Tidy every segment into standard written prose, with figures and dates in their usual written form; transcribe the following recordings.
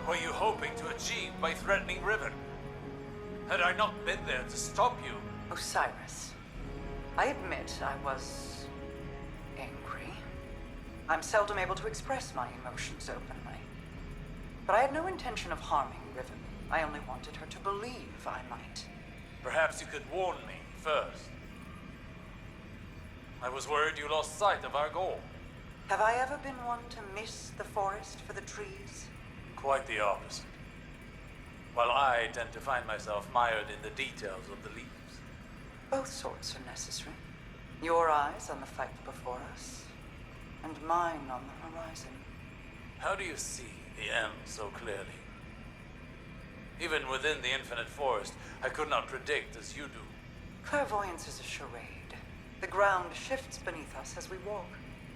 What were you hoping to achieve by threatening Riven? Had I not been there to stop you? Osiris, I admit I was angry. I'm seldom able to express my emotions openly. But I had no intention of harming Riven. I only wanted her to believe I might. Perhaps you could warn me first. I was worried you lost sight of our goal. Have I ever been one to miss the forest for the trees? Quite the opposite. While I tend to find myself mired in the details of the leaves. Both sorts are necessary. Your eyes on the fight before us, and mine on the horizon. How do you see the end so clearly? Even within the infinite forest, I could not predict as you do. Clairvoyance is a charade. The ground shifts beneath us as we walk.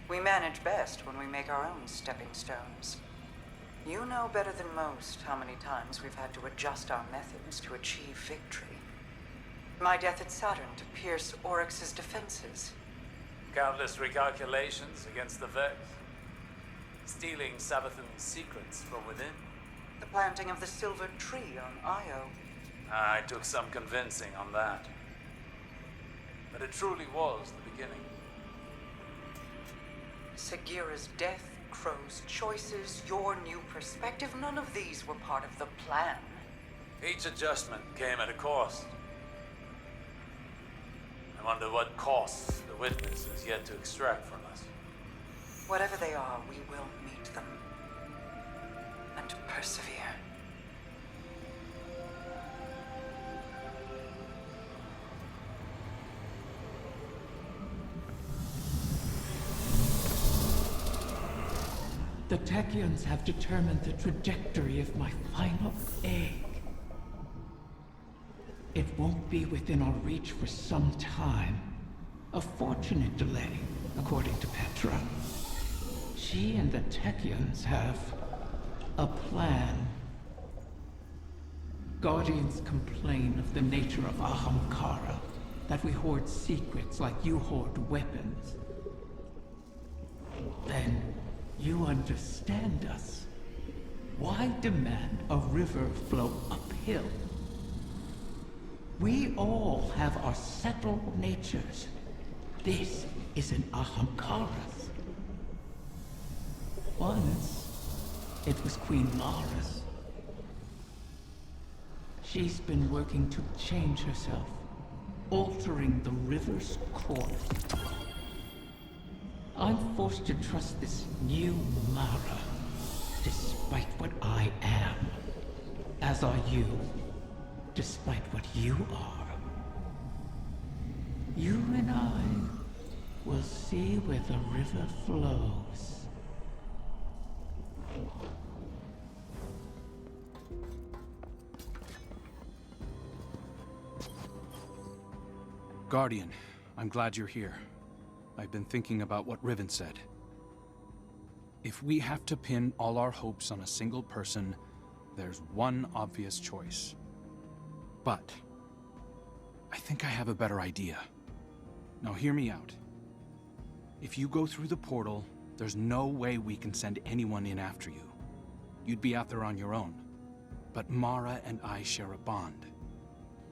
We manage best when we make our own stepping stones. You know better than most how many times we've had to adjust our methods to achieve victory. My death at Saturn to pierce Oryx's defenses. Countless recalculations against the Vex. Stealing Sabathun's secrets from within. The planting of the silver tree on Io. I took some convincing on that. But it truly was the beginning. Sagira's death, Crow's choices, your new perspective, none of these were part of the plan. Each adjustment came at a cost. I wonder what costs the witness is yet to extract from us. Whatever they are, we will meet them. And persevere. The Techians have determined the trajectory of my final egg. It won't be within our reach for some time. A fortunate delay, according to Petra. She and the Techians have a plan. Guardians complain of the nature of Ahamkara, that we hoard secrets like you hoard weapons. Then you understand us. Why demand a river flow uphill? We all have our settled natures. This is an Ahamkara's. Once, it was Queen Mara's. She's been working to change herself, altering the river's course. I'm forced to trust this new Mara, despite what I am. As are you, despite what you are. You and I will see where the river flows. Guardian, I'm glad you're here. I've been thinking about what Riven said. If we have to pin all our hopes on a single person, there's one obvious choice. But I think I have a better idea. Now hear me out. If you go through the portal, there's no way we can send anyone in after you. You'd be out there on your own. But Mara and I share a bond.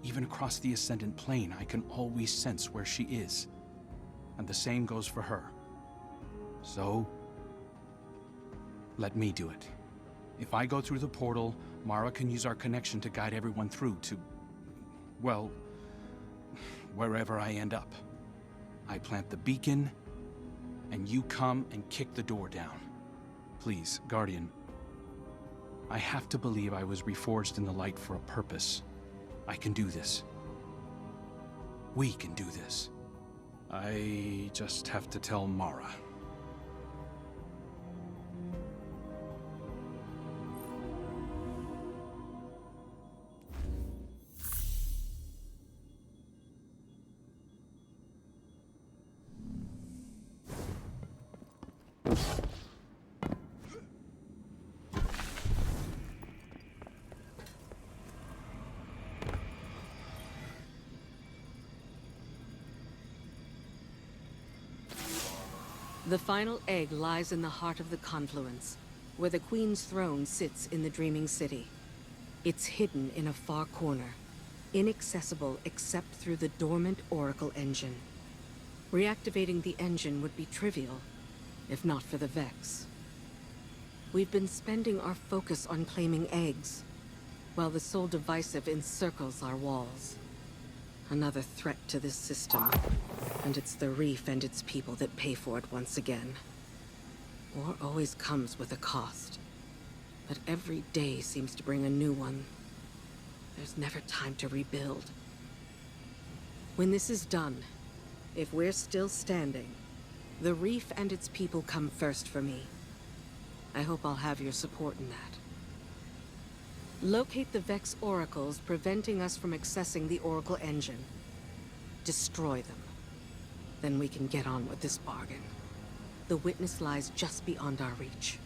Even across the Ascendant Plane, I can always sense where she is. And the same goes for her. So, let me do it. If I go through the portal, Mara can use our connection to guide everyone through to, well, wherever I end up. I plant the beacon, and you come and kick the door down. Please, Guardian. I have to believe I was reforged in the light for a purpose. I can do this. We can do this. I just have to tell Mara. The final egg lies in the heart of the confluence. where the Queen's throne sits in the Dreaming City. It's hidden in a far corner, inaccessible except through the dormant Oracle engine. Reactivating the engine would be trivial, if not for the Vex. We've been spending our focus on claiming eggs, while the Soul Divisive encircles our walls. Another threat to this system, and it's the Reef and its people that pay for it once again. War always comes with a cost, but every day seems to bring a new one. There's never time to rebuild. When this is done, if we're still standing, the Reef and its people come first for me. I hope I'll have your support in that. Locate the Vex Oracles preventing us from accessing the Oracle engine. Destroy them. Then we can get on with this bargain. The witness lies just beyond our reach.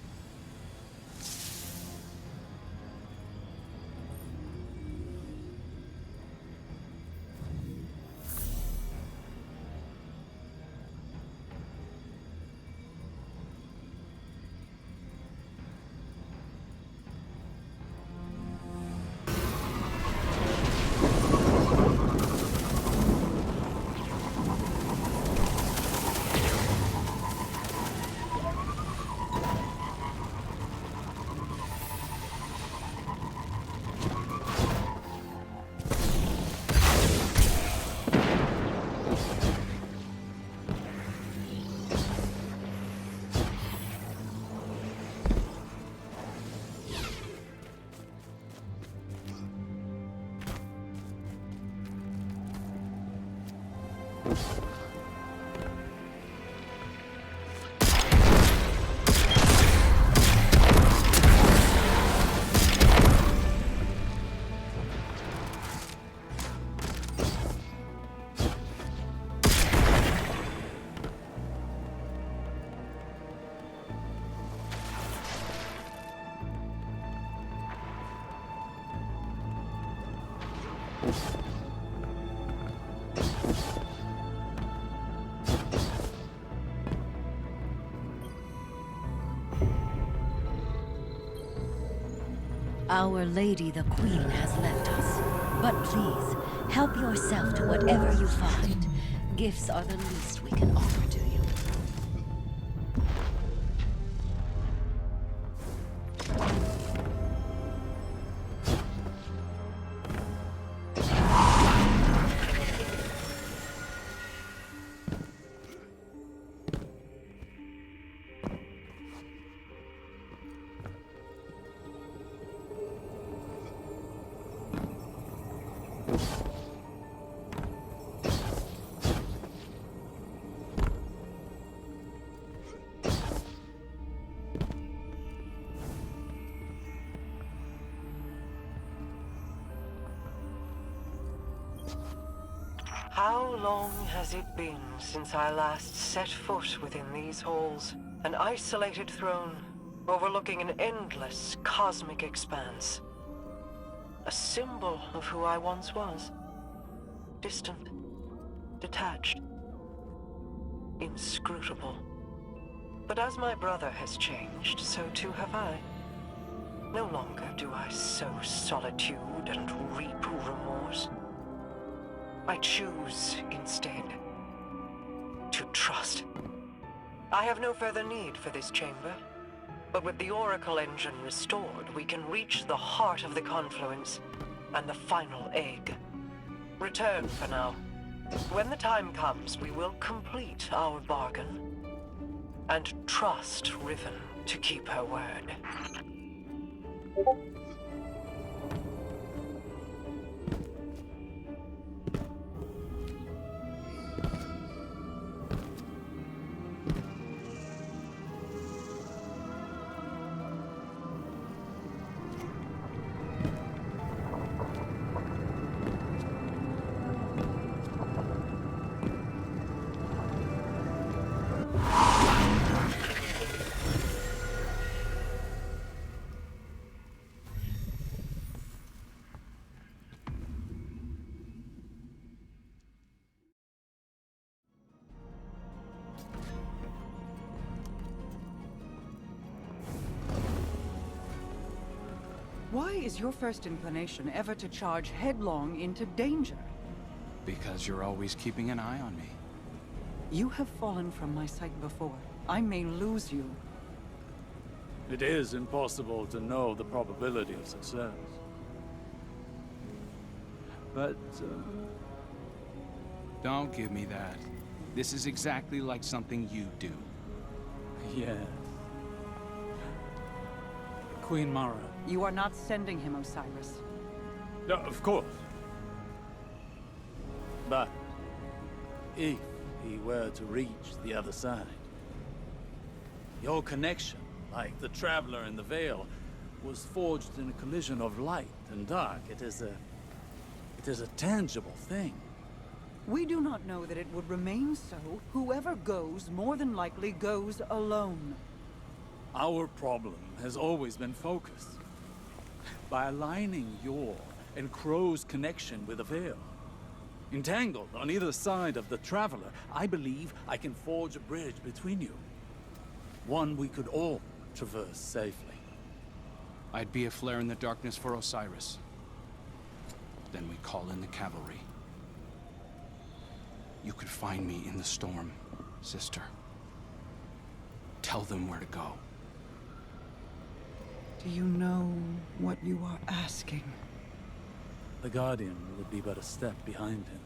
Our Lady the Queen has left us. But please, help yourself to whatever you find. Gifts are the least we can offer to you. How long has it been since I last set foot within these halls? An isolated throne, overlooking an endless cosmic expanse. A symbol of who I once was. Distant, detached, inscrutable. But as my brother has changed, so too have I. No longer do I sow solitude and reap remorse. I choose, instead, to trust. I have no further need for this chamber, but with the Oracle engine restored, we can reach the heart of the confluence and the final egg. Return for now. When the time comes, we will complete our bargain and trust Riven to keep her word. Why is your first inclination ever to charge headlong into danger? Because you're always keeping an eye on me. You have fallen from my sight before. I may lose you. It is impossible to know the probability of success. But, Don't give me that. This is exactly like something you do. yeah. Queen Mara. You are not sending him, Osiris. No, of course. But, if he were to reach the other side, your connection, like the Traveler in the Veil, was forged in a collision of light and dark. It is a tangible thing. We do not know that it would remain so. Whoever goes, more than likely goes alone. Our problem has always been focused. By aligning your and Crow's connection with the Veil. Entangled on either side of the Traveler, I believe I can forge a bridge between you. One we could all traverse safely. I'd be a flare in the darkness for Osiris. Then we call in the cavalry. You could find me in the storm, sister. Tell them where to go. Do you know what you are asking? The Guardian would be but a step behind him.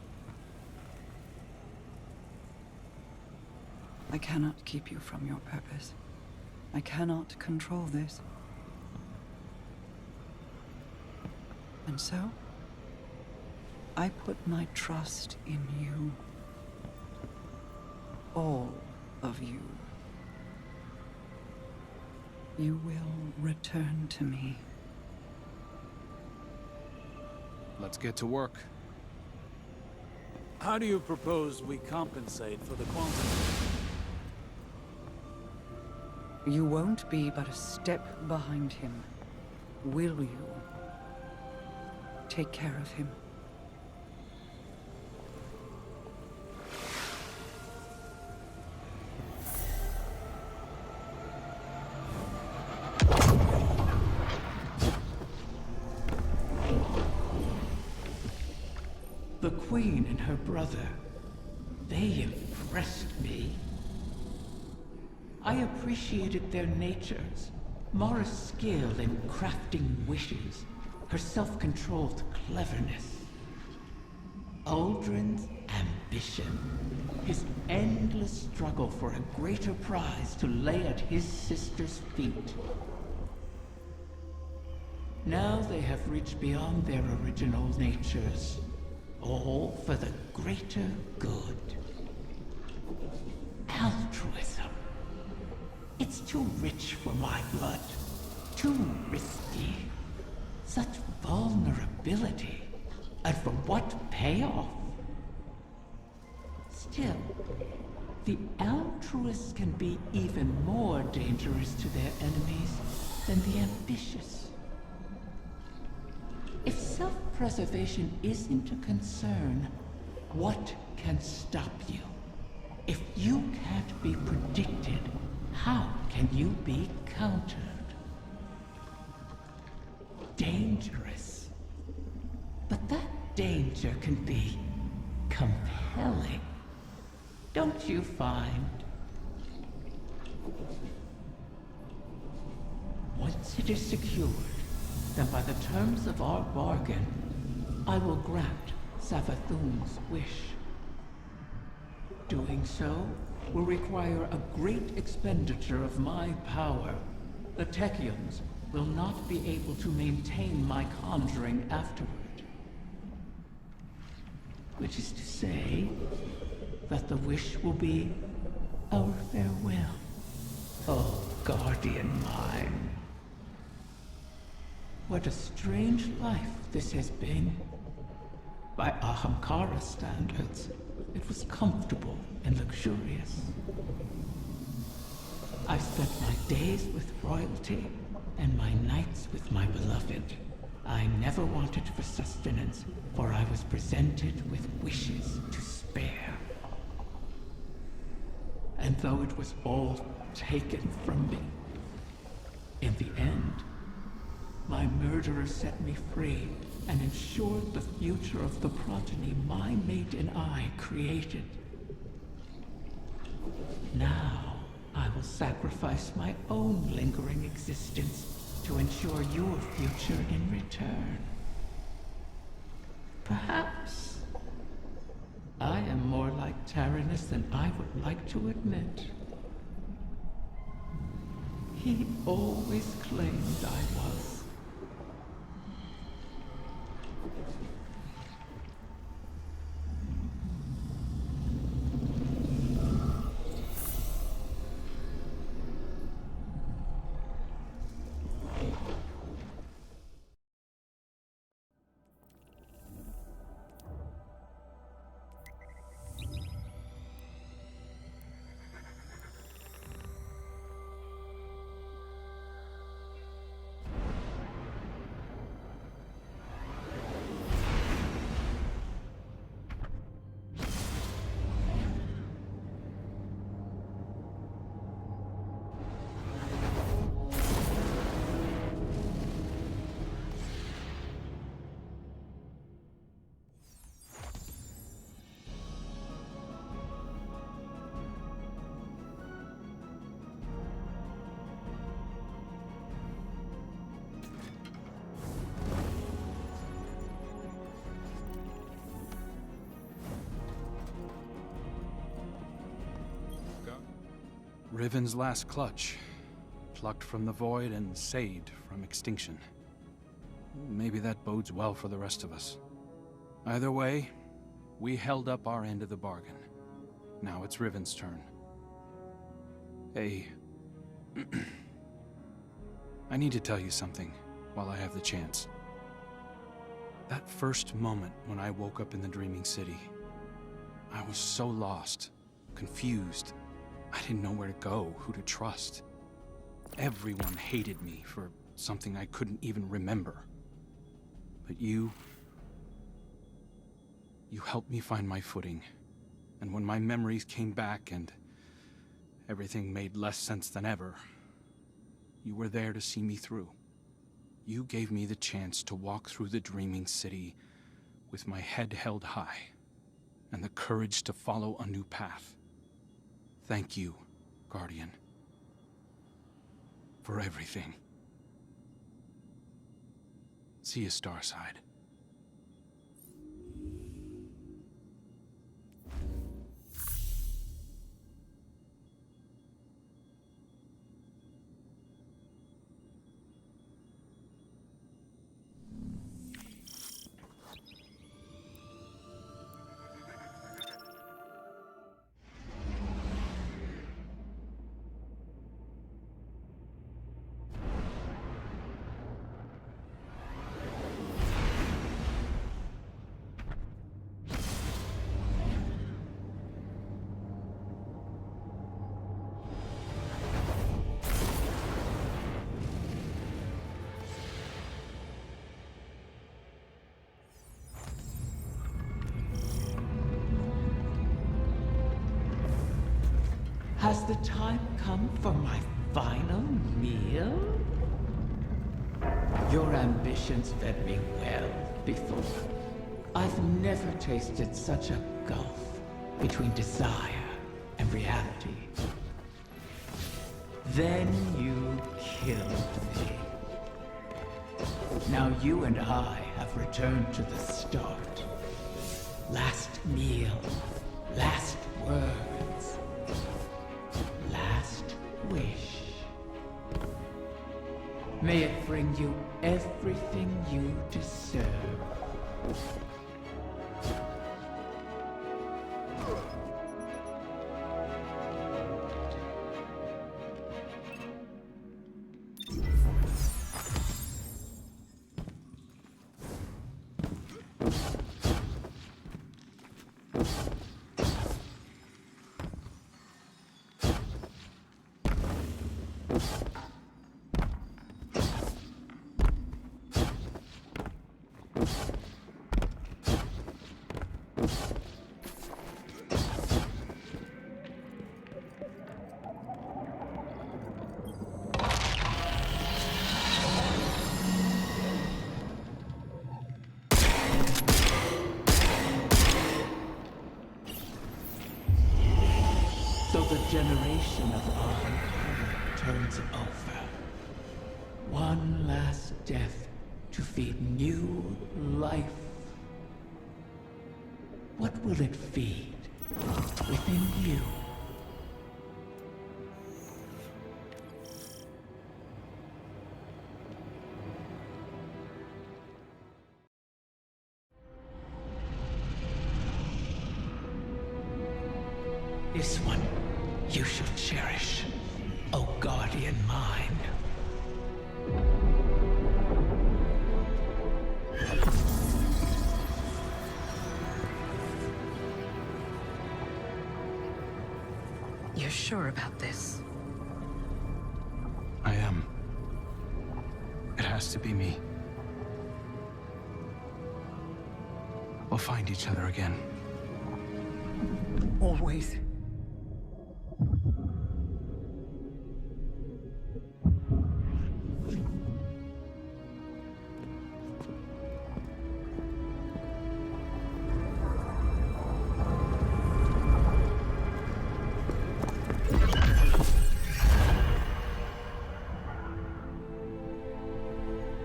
I cannot keep you from your purpose. I cannot control this. And so, I put my trust in you. All of you. You will return to me. Let's get to work. How do you propose we compensate for the quantum? You won't be but a step behind him, will you? Take care of him. The Queen and her brother, they impressed me. I appreciated their natures, Mara's skill in crafting wishes, her self-controlled cleverness. Aldrin's ambition, his endless struggle for a greater prize to lay at his sister's feet. Now they have reached beyond their original natures, all for the greater good. Altruism. It's too rich for my blood. Too risky. Such vulnerability. And for what payoff? Still, the altruists can be even more dangerous to their enemies than the ambitious. If self-preservation isn't a concern, what can stop you? If you can't be predicted, how can you be countered? Dangerous. But that danger can be compelling. Don't you find? Once it is secured, then by the terms of our bargain, I will grant Savathun's wish. Doing so will require a great expenditure of my power. The Techians will not be able to maintain my conjuring afterward. Which is to say, that the wish will be our farewell. Oh, guardian mine. What a strange life this has been. By Ahamkara standards, it was comfortable and luxurious. I've spent my days with royalty and my nights with my beloved. I never wanted for sustenance, for I was presented with wishes to spare. And though it was all taken from me, in the end, my murderer set me free and ensured the future of the progeny my mate and I created. Now, I will sacrifice my own lingering existence to ensure your future in return. Perhaps I am more like Tyrannus than I would like to admit. He always claimed I was. Riven's last clutch, plucked from the void and saved from extinction. Maybe that bodes well for the rest of us. Either way, we held up our end of the bargain. Now it's Riven's turn. Hey, I need to tell you something while I have the chance. That first moment when I woke up in the Dreaming City, I was so lost, confused. I didn't know where to go, who to trust. Everyone hated me for something I couldn't even remember. But you helped me find my footing. And when my memories came back and everything made less sense than ever, you were there to see me through. You gave me the chance to walk through the Dreaming City with my head held high and the courage to follow a new path. Thank you, Guardian, for everything. See you, Starside. Has the time come for my final meal? Your ambitions fed me well before. I've never tasted such a gulf between desire and reality. Then you killed me. Now you and I have returned to the start. Last meal, last words, last wish. May it bring you everything you deserve. generation of Ahamkara turns over. One last death to feed new life. What will it feed within you? This one you shall cherish, O guardian mine. You're sure about this? I am. It has to be me. We'll find each other again. Always.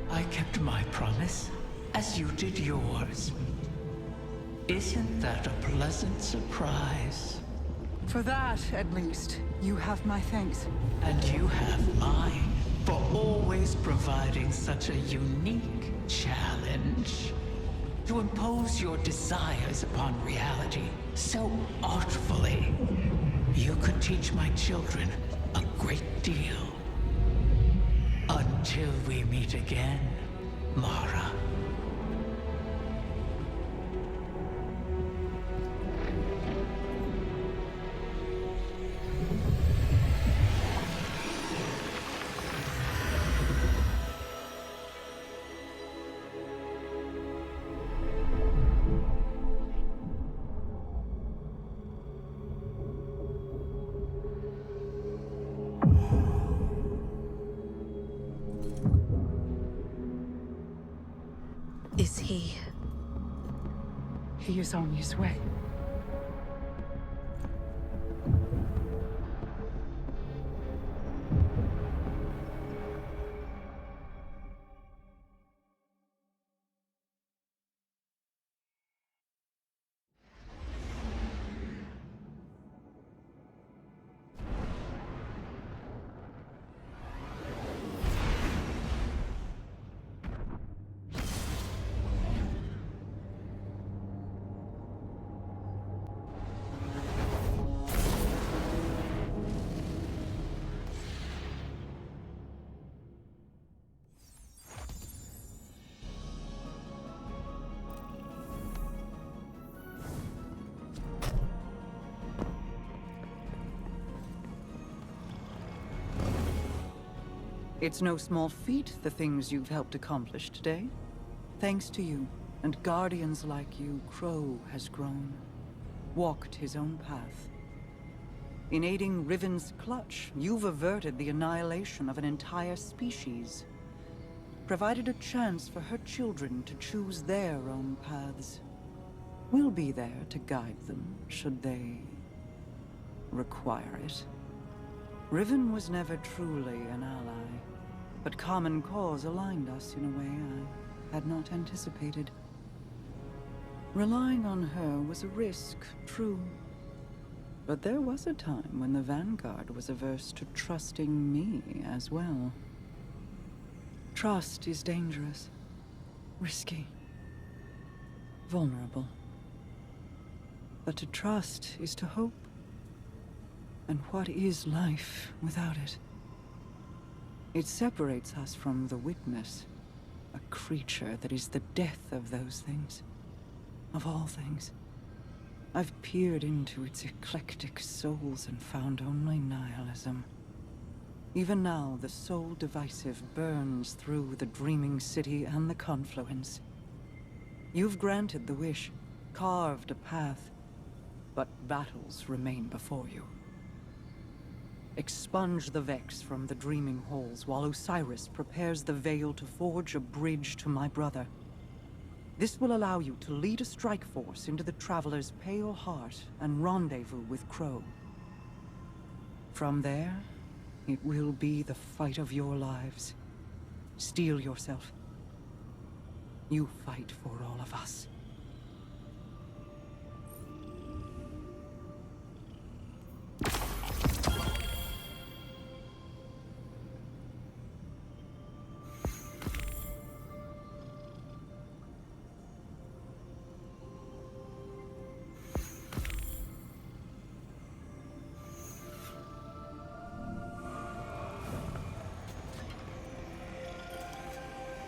I kept my promise, as you did yours. Isn't that a pleasant surprise? For that, at least, you have my thanks. And you have mine for always providing such a unique challenge. To impose your desires upon reality so artfully. You could teach my children a great deal. Until we meet again, Mara. Is he... He is on his way. It's no small feat, the things you've helped accomplish today. Thanks to you, and guardians like you, Crow has grown. Walked his own path. In aiding Riven's clutch, you've averted the annihilation of an entire species. Provided a chance for her children to choose their own paths. We'll be there to guide them, should they require it. Riven was never truly an ally, but common cause aligned us in a way I had not anticipated. Relying on her was a risk, true. But there was a time when the Vanguard was averse to trusting me as well. Trust is dangerous, risky, vulnerable. But to trust is to hope. And what is life without it? It separates us from the witness, a creature that is the death of those things, of all things. I've peered into its eclectic souls and found only nihilism. Even now, the soul divisive burns through the dreaming city and the confluence. You've granted the wish, carved a path, but battles remain before you. Expunge the Vex from the dreaming halls while Osiris prepares the veil to forge a bridge to my brother. This will allow you to lead a strike force into the Traveler's pale heart and rendezvous with Crow. From there, it will be the fight of your lives. Steel yourself. You fight for all of us.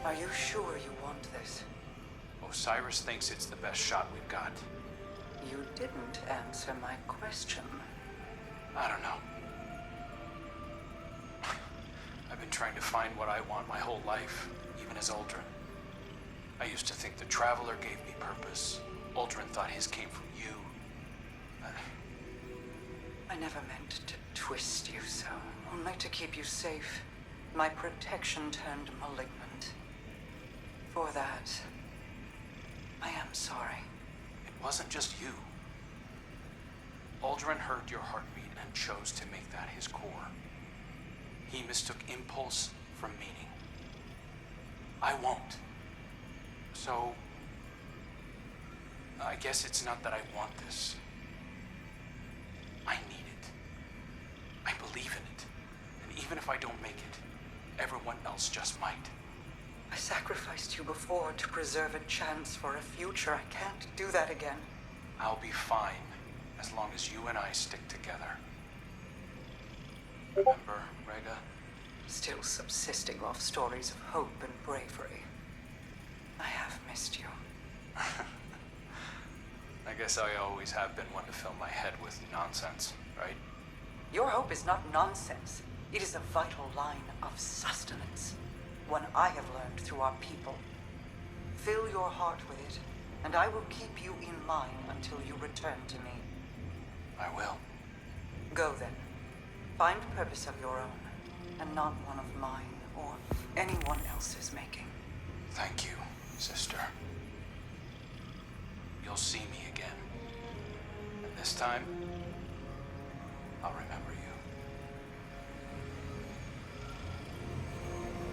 Are you sure you want this? Osiris thinks it's the best shot we've got. You didn't answer my question. I don't know. I've been trying to find what I want my whole life, even as Uldren. I used to think the Traveler gave me purpose. Uldren thought his came from you. I never meant to twist you so, only to keep you safe. My protection turned malignant. For that, I am sorry. It wasn't just you. Uldren heard your heartbeat and chose to make that his core. He mistook impulse from meaning. I won't. So, I guess it's not that I want this. I need it. I believe in it. And even if I don't make it, everyone else just might. I sacrificed you before to preserve a chance for a future. I can't do that again. I'll be fine, as long as you and I stick together. Remember, Rega? Still subsisting off stories of hope and bravery. I have missed you. I guess I always have been one to fill my head with nonsense, right? Your hope is not nonsense. It is a vital line of sustenance. One I have learned through our people. Fill your heart with it, and I will keep you in mind until you return to me. I will. Go then. Find purpose of your own, and not one of mine or anyone else's making. Thank you, sister. You'll see me again. And this time, I'll remember you.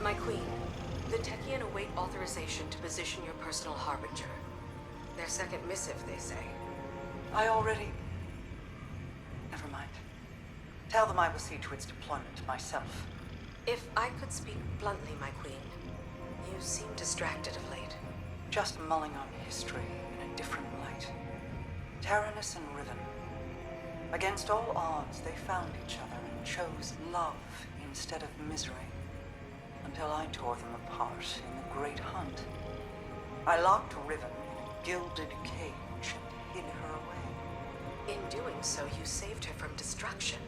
My queen, the Techien await authorization to position your personal harbinger. Their second missive, they say. I already... Never mind. Tell them I will see to its deployment myself. If I could speak bluntly, my queen, you seem distracted of late. Just mulling on history in a different light. Taranis and Riven. Against all odds, they found each other and chose love instead of misery. Until I tore them apart in the Great Hunt. I locked Riven in a gilded cage and hid her away. In doing so, you saved her from destruction.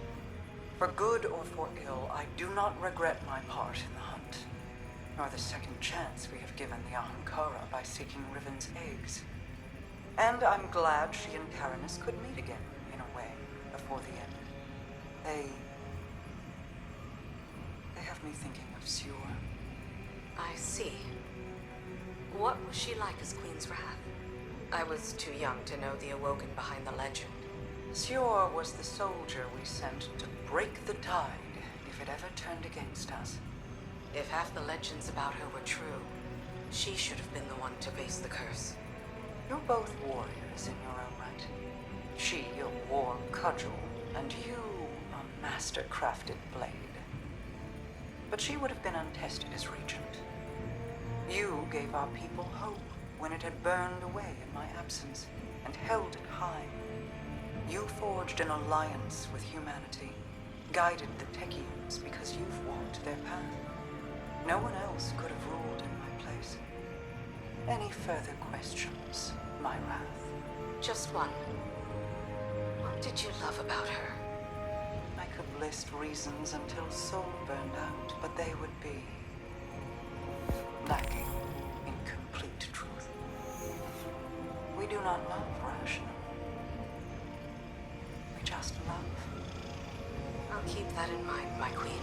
For good or for ill, I do not regret my part in the hunt, nor the second chance we have given the Ahamkara by seeking Riven's eggs. And I'm glad she and Taranis could meet again, in a way, before the end. They have me thinking of Sior. I see. What was she like as Queen's Wrath? I was too young to know the Awoken behind the legend. Sior was the soldier we sent to break the tide if it ever turned against us. If half the legends about her were true, she should have been the one to face the curse. You're both warriors in your own right. She a war cudgel, and you a master-crafted blade. But she would have been untested as regent. You gave our people hope when it had burned away in my absence, and held it high. You forged an alliance with humanity, guided the Techians because you've walked their path. No one else could have ruled in my place. Any further questions, my wrath? Just one. What did you love about her? I could list reasons until soul burned out, but they would be lacking in complete truth. We do not love rational. We just love. I'll keep that in mind, my queen.